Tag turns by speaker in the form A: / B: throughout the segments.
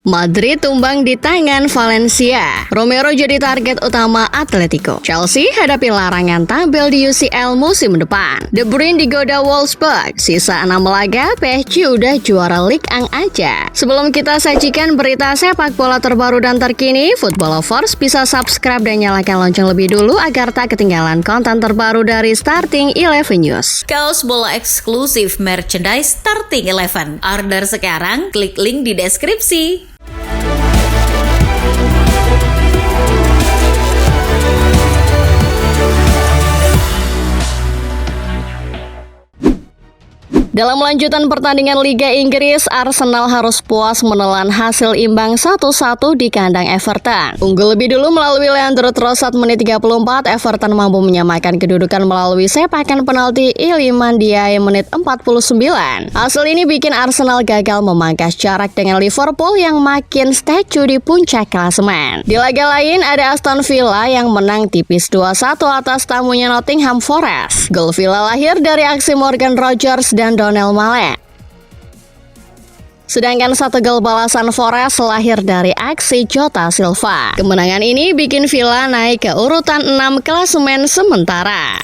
A: Madrid tumbang di tangan Valencia. Romero jadi target utama Atletico. Chelsea hadapi larangan tampil di UCL musim depan. De Bruyne digoda Wolfsburg. Sisa 6 laga, PSG udah juara Ligue 1 aja. Sebelum kita sajikan berita sepak bola terbaru dan terkini, Football Lovers bisa subscribe dan nyalakan lonceng lebih dulu agar tak ketinggalan konten terbaru dari Starting 11 News.
B: Kaos bola eksklusif merchandise Starting 11. Order sekarang, klik link di deskripsi.
A: Dalam lanjutan pertandingan Liga Inggris, Arsenal harus puas menelan hasil imbang 1-1 di kandang Everton. Unggul lebih dulu melalui Leandro Trossard menit 34, Everton mampu menyamakan kedudukan melalui sepakan penalti Iliman Ndiaye menit 49. Hasil ini bikin Arsenal gagal memangkas jarak dengan Liverpool yang makin statue di puncak klasemen. Di laga lain, ada Aston Villa yang menang tipis 2-1 atas tamunya Nottingham Forest. Gol Villa lahir dari aksi Morgan Rogers dan Donel Malen. Sedangkan satu gol balasan Forest lahir dari aksi Jota Silva. Kemenangan ini bikin Villa naik ke urutan 6 klasemen sementara.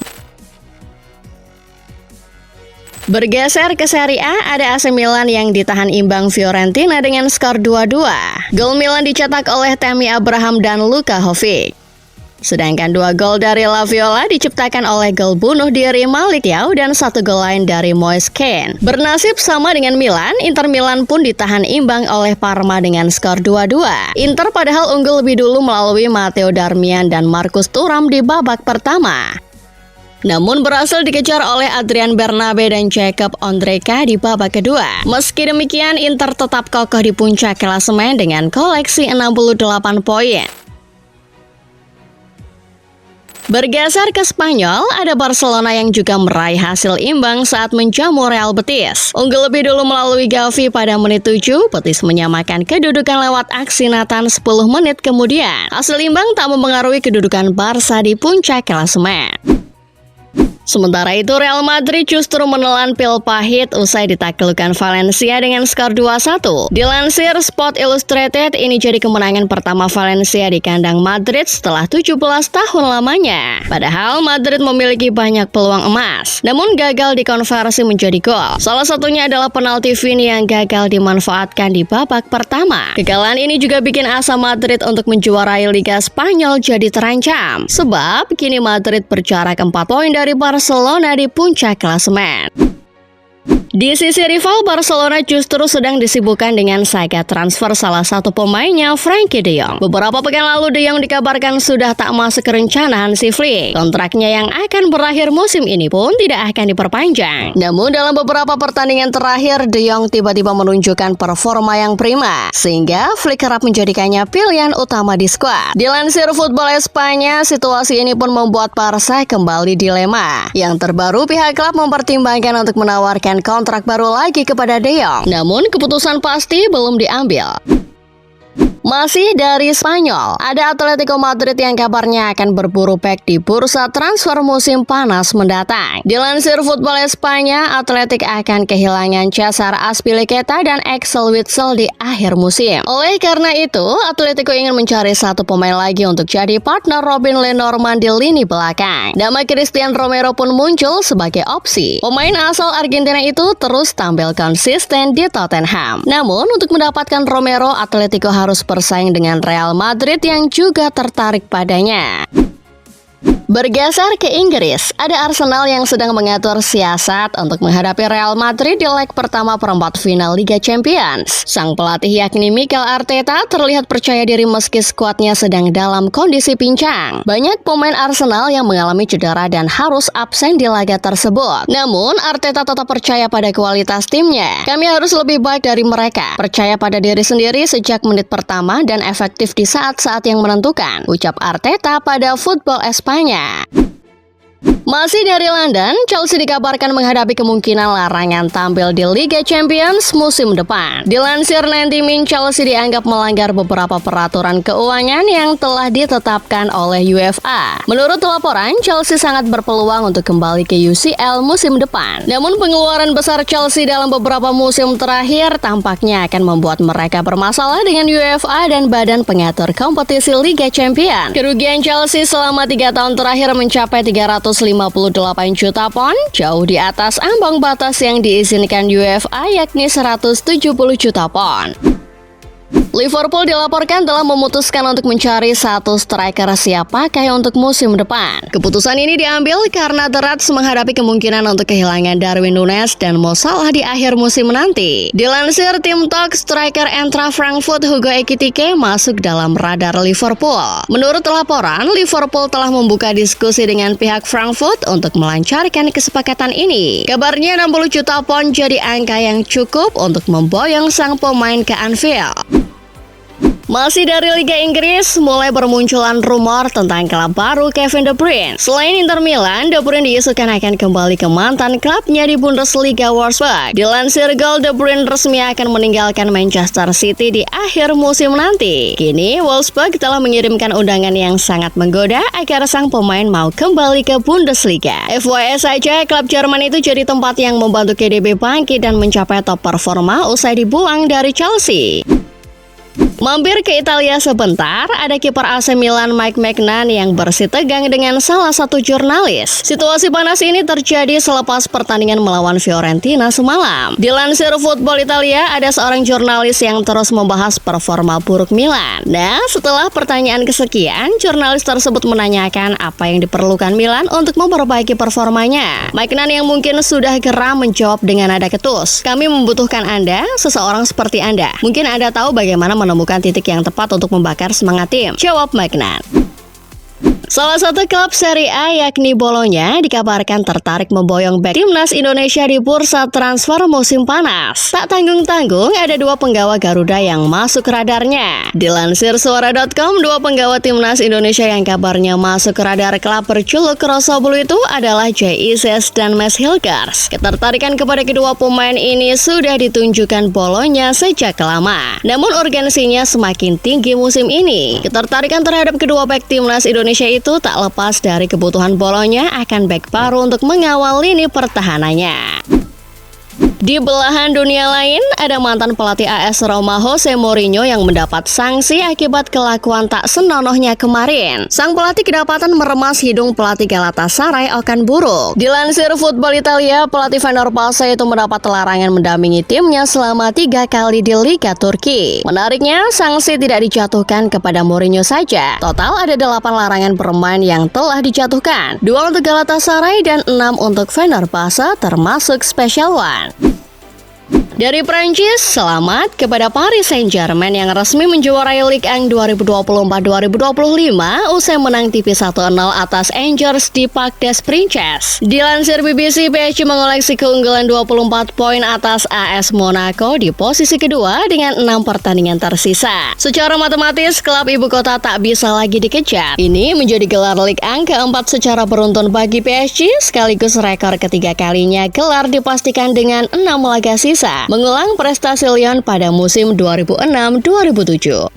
A: Bergeser ke Serie A, ada AC Milan yang ditahan imbang Fiorentina dengan skor 2-2. Gol Milan dicetak oleh Tammy Abraham dan Luka Jovic. Sedangkan 2 gol dari La Viola diciptakan oleh gol bunuh diri Malik Thiaw dan 1 gol lain dari Moise Kean. Bernasib sama dengan Milan, Inter Milan pun ditahan imbang oleh Parma dengan skor 2-2. Inter padahal unggul lebih dulu melalui Matteo Darmian dan Marcus Thuram di babak pertama. Namun berhasil dikejar oleh Adrian Bernabe dan Jacob Ondrejka di babak kedua. Meski demikian, Inter tetap kokoh di puncak klasemen dengan koleksi 68 poin. Bergeser ke Spanyol, ada Barcelona yang juga meraih hasil imbang saat menjamu Real Betis. Unggul lebih dulu melalui Gavi pada menit 7, Betis menyamakan kedudukan lewat aksi Nathan 10 menit kemudian. Hasil imbang tak mempengaruhi kedudukan Barca di puncak klasemen. Sementara itu, Real Madrid justru menelan pil pahit usai ditaklukkan Valencia dengan skor 2-1. Dilansir Sport Illustrated, ini jadi kemenangan pertama Valencia di kandang Madrid setelah 17 tahun lamanya. Padahal Madrid memiliki banyak peluang emas, namun gagal dikonversi menjadi gol. Salah satunya adalah penalti Vini yang gagal dimanfaatkan di babak pertama. Kekalahan ini juga bikin asa Madrid untuk menjuarai Liga Spanyol jadi terancam. Sebab kini Madrid berjarak 4 poin dari Barcelona di puncak klasemen. Di sisi rival, Barcelona justru sedang disibukkan dengan saga transfer salah satu pemainnya, Frenkie de Jong. Beberapa pekan lalu de Jong dikabarkan sudah tak masuk ke rencana Hansi Flick. Kontraknya yang akan berakhir musim ini pun tidak akan diperpanjang. Namun dalam beberapa pertandingan terakhir, de Jong tiba-tiba menunjukkan performa yang prima, sehingga Flick kerap menjadikannya pilihan utama di skuad. Dilansir Football Espanya, situasi ini pun membuat Barca kembali dilema. Yang terbaru, pihak klub mempertimbangkan untuk menawarkan kontrak baru lagi kepada De Jong. Namun keputusan pasti belum diambil. Masih dari Spanyol, ada Atletico Madrid yang kabarnya akan berburu bek di bursa transfer musim panas mendatang. Dilansir Football Espanya, Atletik akan kehilangan Cesar Azpilicueta dan Axel Witsel di akhir musim. Oleh karena itu, Atletico ingin mencari satu pemain lagi untuk jadi partner Robin Lenormand di lini belakang. Nama Christian Romero pun muncul sebagai opsi. Pemain asal Argentina itu terus tampil konsisten di Tottenham. Namun, untuk mendapatkan Romero, Atletico harus bersaing dengan Real Madrid yang juga tertarik padanya. Bergeser ke Inggris, ada Arsenal yang sedang mengatur siasat untuk menghadapi Real Madrid di leg pertama perempat final Liga Champions. Sang pelatih yakni Mikel Arteta terlihat percaya diri meski skuadnya sedang dalam kondisi pincang. Banyak pemain Arsenal yang mengalami cedera dan harus absen di laga tersebut. Namun, Arteta tetap percaya pada kualitas timnya. Kami harus lebih baik dari mereka. Percaya pada diri sendiri sejak menit pertama dan efektif di saat-saat yang menentukan, ucap Arteta pada Football Espanya. Masih dari London, Chelsea dikabarkan menghadapi kemungkinan larangan tampil di Liga Champions musim depan. Dilansir 90 Min, Chelsea dianggap melanggar beberapa peraturan keuangan yang telah ditetapkan oleh UEFA. Menurut laporan, Chelsea sangat berpeluang untuk kembali ke UCL musim depan. Namun pengeluaran besar Chelsea dalam beberapa musim terakhir tampaknya akan membuat mereka bermasalah dengan UEFA dan badan pengatur kompetisi Liga Champions. Kerugian Chelsea selama 3 tahun terakhir mencapai 358 juta pon, jauh di atas ambang batas yang diizinkan UEFA yakni 170 juta pon. Liverpool dilaporkan telah memutuskan untuk mencari satu striker siap pakai untuk musim depan. Keputusan ini diambil karena The Reds menghadapi kemungkinan untuk kehilangan Darwin Núñez dan Mo Salah di akhir musim nanti. Dilansir Tim Talk, striker Eintracht Frankfurt Hugo Ekitike masuk dalam radar Liverpool. Menurut laporan, Liverpool telah membuka diskusi dengan pihak Frankfurt untuk melancarkan kesepakatan ini. Kabarnya 60 juta pon jadi angka yang cukup untuk memboyong sang pemain ke Anfield. Masih dari Liga Inggris, mulai bermunculan rumor tentang klub baru Kevin De Bruyne. Selain Inter Milan, De Bruyne diisukan akan kembali ke mantan klubnya di Bundesliga Wolfsburg. Dilansir Goal, De Bruyne resmi akan meninggalkan Manchester City di akhir musim nanti. Kini, Wolfsburg telah mengirimkan undangan yang sangat menggoda agar sang pemain mau kembali ke Bundesliga. FYI saja, klub Jerman itu jadi tempat yang membantu KDB bangkit dan mencapai top performa usai dibuang dari Chelsea. Mampir ke Italia sebentar, ada kiper AC Milan Mike Maignan yang bersih tegang dengan salah satu jurnalis. Situasi panas ini terjadi selepas pertandingan melawan Fiorentina semalam. Dilansir Football Italia, ada seorang jurnalis yang terus membahas performa buruk Milan. Nah, setelah pertanyaan kesekian, jurnalis tersebut menanyakan apa yang diperlukan Milan untuk memperbaiki performanya. Maignan yang mungkin sudah geram menjawab dengan nada ketus, "Kami membutuhkan Anda, seseorang seperti Anda. Mungkin Anda tahu bagaimana menemukan titik yang tepat untuk membakar semangat tim," jawab Maignan. Salah satu klub Serie A yakni Bologna dikabarkan tertarik memboyong bek timnas Indonesia di bursa transfer musim panas. Tak tanggung-tanggung, ada 2 penggawa Garuda yang masuk radarnya. Dilansir Suara.com, 2 penggawa timnas Indonesia yang kabarnya masuk radar klub berjuluk Rosso Blue itu adalah JICS dan Mes Hilgers. Ketertarikan kepada kedua pemain ini sudah ditunjukkan Bologna sejak lama. Namun urgensinya semakin tinggi musim ini. Ketertarikan terhadap kedua bek timnas Indonesia itu tak lepas dari kebutuhan Bologna akan bek baru untuk mengawal lini pertahanannya. Di belahan dunia lain, ada mantan pelatih AS Roma Jose Mourinho yang mendapat sanksi akibat kelakuan tak senonohnya kemarin. Sang pelatih kedapatan meremas hidung pelatih Galatasaray Okan Buruk. Dilansir Football Italia, pelatih Van der Palse itu mendapat larangan mendampingi timnya selama 3 kali di Liga Turki. Menariknya, sanksi tidak dijatuhkan kepada Mourinho saja. Total ada 8 larangan bermain yang telah dijatuhkan. 2 untuk Galatasaray dan 6 untuk Van der Palse termasuk Special One. Dari Prancis, selamat kepada Paris Saint-Germain yang resmi menjuarai Ligue 1 2024-2025 usai menang tipis 1-0 atas Angers di Parc des Princes. Dilansir BBC, PSG mengoleksi keunggulan 24 poin atas AS Monaco di posisi kedua dengan 6 pertandingan tersisa. Secara matematis, klub ibu kota tak bisa lagi dikejar. Ini menjadi gelar Ligue 1 keempat secara beruntun bagi PSG, sekaligus rekor ketiga kalinya gelar dipastikan dengan 6 laga sisa, mengulang prestasi Lyon pada musim 2006-2007.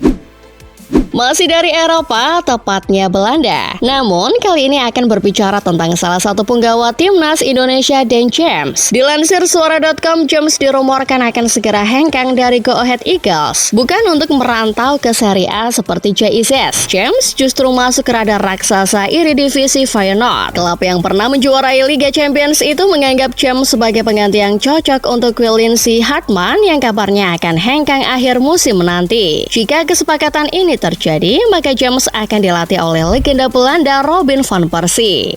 A: Masih dari Eropa, tepatnya Belanda. Namun, kali ini akan berbicara tentang salah satu penggawa timnas Indonesia, Dan James. Dilansir Suara.com, James dirumorkan akan segera hengkang dari Go Ahead Eagles. Bukan untuk merantau ke Serie A seperti JICS. James justru masuk ke radar raksasa Eredivisie Feyenoord. Klub yang pernah menjuarai Liga Champions itu menganggap James sebagai pengganti yang cocok untuk Willinsy Hartman yang kabarnya akan hengkang akhir musim nanti. Jika kesepakatan ini terjadi, maka James akan dilatih oleh legenda Belanda Robin van Persie.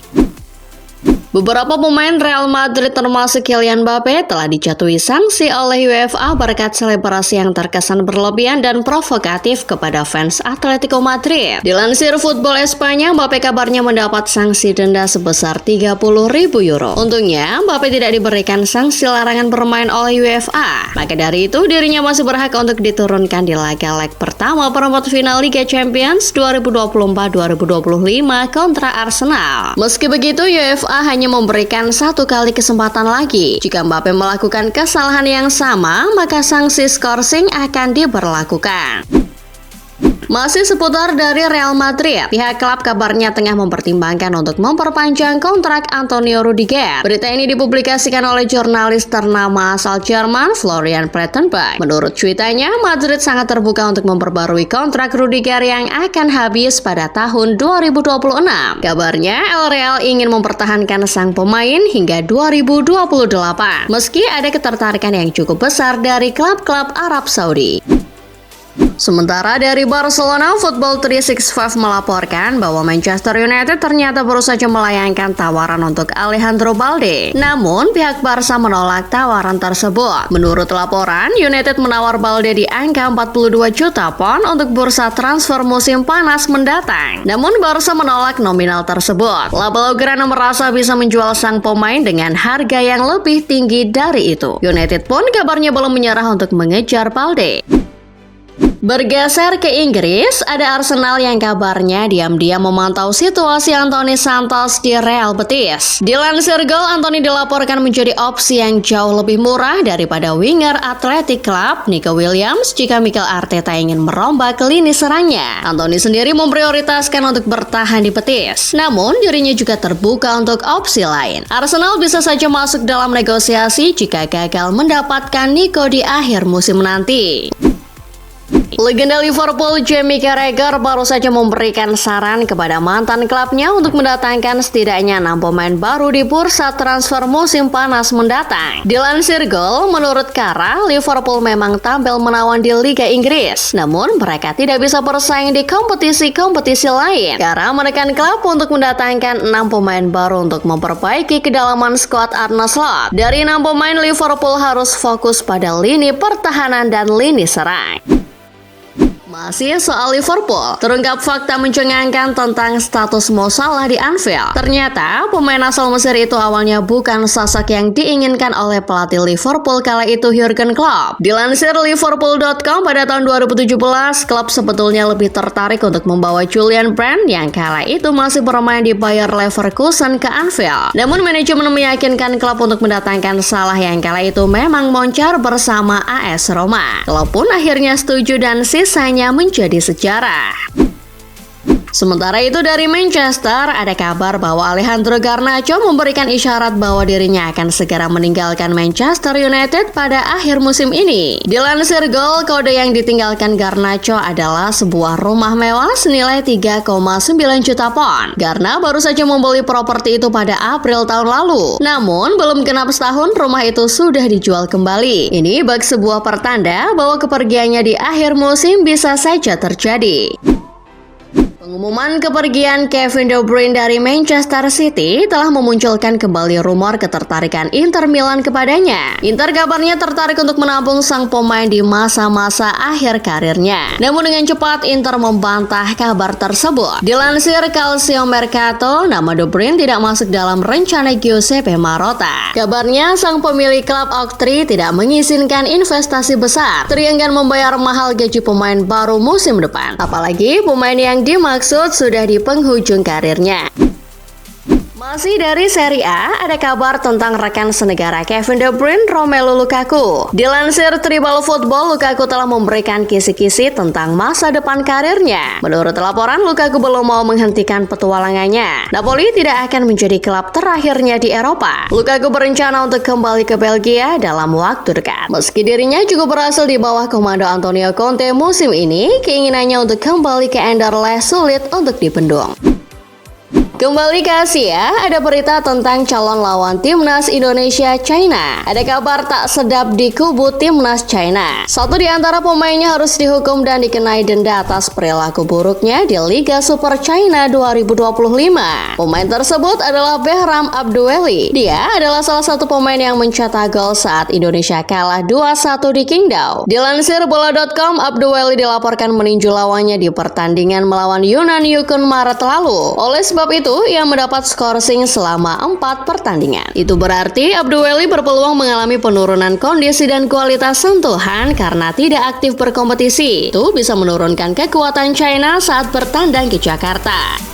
A: Beberapa pemain Real Madrid termasuk Kylian Mbappe telah dijatuhi sanksi oleh UEFA berkat selebrasi yang terkesan berlebihan dan provokatif kepada fans Atletico Madrid. Dilansir Football Espanya, Mbappe kabarnya mendapat sanksi denda sebesar 30.000 euro. Untungnya, Mbappe tidak diberikan sanksi larangan bermain oleh UEFA. Maka dari itu, dirinya masih berhak untuk diturunkan di laga leg pertama perempat final Liga Champions 2024-2025 kontra Arsenal. Meski begitu, UEFA hanya memberikan satu kali kesempatan lagi. Jika Mbappe melakukan kesalahan yang sama, maka sanksi skorsing akan diberlakukan. Masih seputar dari Real Madrid, pihak klub kabarnya tengah mempertimbangkan untuk memperpanjang kontrak Antonio Rudiger. Berita ini dipublikasikan oleh jurnalis ternama asal Jerman, Florian Plettenberg. Menurut cuitannya, Madrid sangat terbuka untuk memperbarui kontrak Rudiger yang akan habis pada tahun 2026. Kabarnya, El Real ingin mempertahankan sang pemain hingga 2028, meski ada ketertarikan yang cukup besar dari klub-klub Arab Saudi. Sementara dari Barcelona, Football 365 melaporkan bahwa Manchester United ternyata baru saja melayangkan tawaran untuk Alejandro Balde. Namun, pihak Barca menolak tawaran tersebut. Menurut laporan, United menawar Balde di angka 42 juta pound untuk bursa transfer musim panas mendatang. Namun, Barca menolak nominal tersebut. La Blaugrana merasa bisa menjual sang pemain dengan harga yang lebih tinggi dari itu. United pun kabarnya belum menyerah untuk mengejar Balde. Bergeser ke Inggris, ada Arsenal yang kabarnya diam-diam memantau situasi Anthony Santos di Real Betis. Dilansir Goal, Anthony dilaporkan menjadi opsi yang jauh lebih murah daripada winger Athletic Club Nico Williams jika Mikel Arteta ingin merombak lini serangnya. Anthony sendiri memprioritaskan untuk bertahan di Betis, namun dirinya juga terbuka untuk opsi lain. Arsenal bisa saja masuk dalam negosiasi jika gagal mendapatkan Nico di akhir musim nanti. Legenda Liverpool Jamie Carragher baru saja memberikan saran kepada mantan klubnya untuk mendatangkan setidaknya 6 pemain baru di bursa transfer musim panas mendatang. Dilansir Goal, menurut Carra, Liverpool memang tampil menawan di Liga Inggris, namun mereka tidak bisa bersaing di kompetisi-kompetisi lain. Carra menekan klub untuk mendatangkan 6 pemain baru untuk memperbaiki kedalaman skuad Arne Slot. Dari 6 pemain, Liverpool harus fokus pada lini pertahanan dan lini serang. Masih soal Liverpool, terungkap fakta mencengangkan tentang status Mo Salah di Anfield. Ternyata, pemain asal Mesir itu awalnya bukan sosok yang diinginkan oleh pelatih Liverpool kala itu Jurgen Klopp. Dilansir Liverpool.com, pada tahun 2017, klub sebetulnya lebih tertarik untuk membawa Julian Brandt yang kala itu masih bermain di Bayer Leverkusen ke Anfield. Namun manajemen meyakinkan klub untuk mendatangkan Salah yang kala itu memang moncar bersama AS Roma. Klub pun akhirnya setuju dan sisanya menjadi sejarah. Sementara itu dari Manchester, ada kabar bahwa Alejandro Garnacho memberikan isyarat bahwa dirinya akan segera meninggalkan Manchester United pada akhir musim ini. Dilansir Goal, kode yang ditinggalkan Garnacho adalah sebuah rumah mewah senilai 3,9 juta pound. Garna baru saja membeli properti itu pada April tahun lalu. Namun, belum genap setahun rumah itu sudah dijual kembali. Ini bagi sebuah pertanda bahwa kepergiannya di akhir musim bisa saja terjadi. Pengumuman kepergian Kevin De Bruyne dari Manchester City telah memunculkan kembali rumor ketertarikan Inter Milan kepadanya. Inter kabarnya tertarik untuk menampung sang pemain di masa-masa akhir karirnya. Namun dengan cepat Inter membantah kabar tersebut. Dilansir Calcio Mercato, nama De Bruyne tidak masuk dalam rencana Giuseppe Marotta. Kabarnya sang pemilik klub Oak-Tree tidak mengizinkan investasi besar. Tri enggan membayar mahal gaji pemain baru musim depan. Apalagi pemain yang dimaksud sudah di penghujung karirnya. Masih dari Serie A, ada kabar tentang rekan senegara Kevin De Bruyne, Romelu Lukaku. Dilansir Tribal Football, Lukaku telah memberikan kisi-kisi tentang masa depan karirnya. Menurut laporan, Lukaku belum mau menghentikan petualangannya. Napoli tidak akan menjadi klub terakhirnya di Eropa. Lukaku berencana untuk kembali ke Belgia dalam waktu dekat. Meski dirinya juga berhasil di bawah komando Antonio Conte musim ini, keinginannya untuk kembali ke Anderlecht sulit untuk dibendung. Kembali ke Asia, ada berita tentang calon lawan timnas Indonesia China. Ada kabar tak sedap di kubu timnas China. Satu di antara pemainnya harus dihukum dan dikenai denda atas perilaku buruknya di Liga Super China 2025. Pemain tersebut adalah Behram Abduweli. Dia adalah salah satu pemain yang mencetak gol saat Indonesia kalah 2-1 di Qingdao. Dilansir bola.com, Abduweli dilaporkan meninju lawannya di pertandingan melawan Yunnan Yukon Maret lalu. Oleh sebab itu, ia mendapat skorsing selama 4 pertandingan. Itu berarti Abduweli berpeluang mengalami penurunan kondisi dan kualitas sentuhan karena tidak aktif berkompetisi. Itu bisa menurunkan kekuatan China saat bertandang ke Jakarta.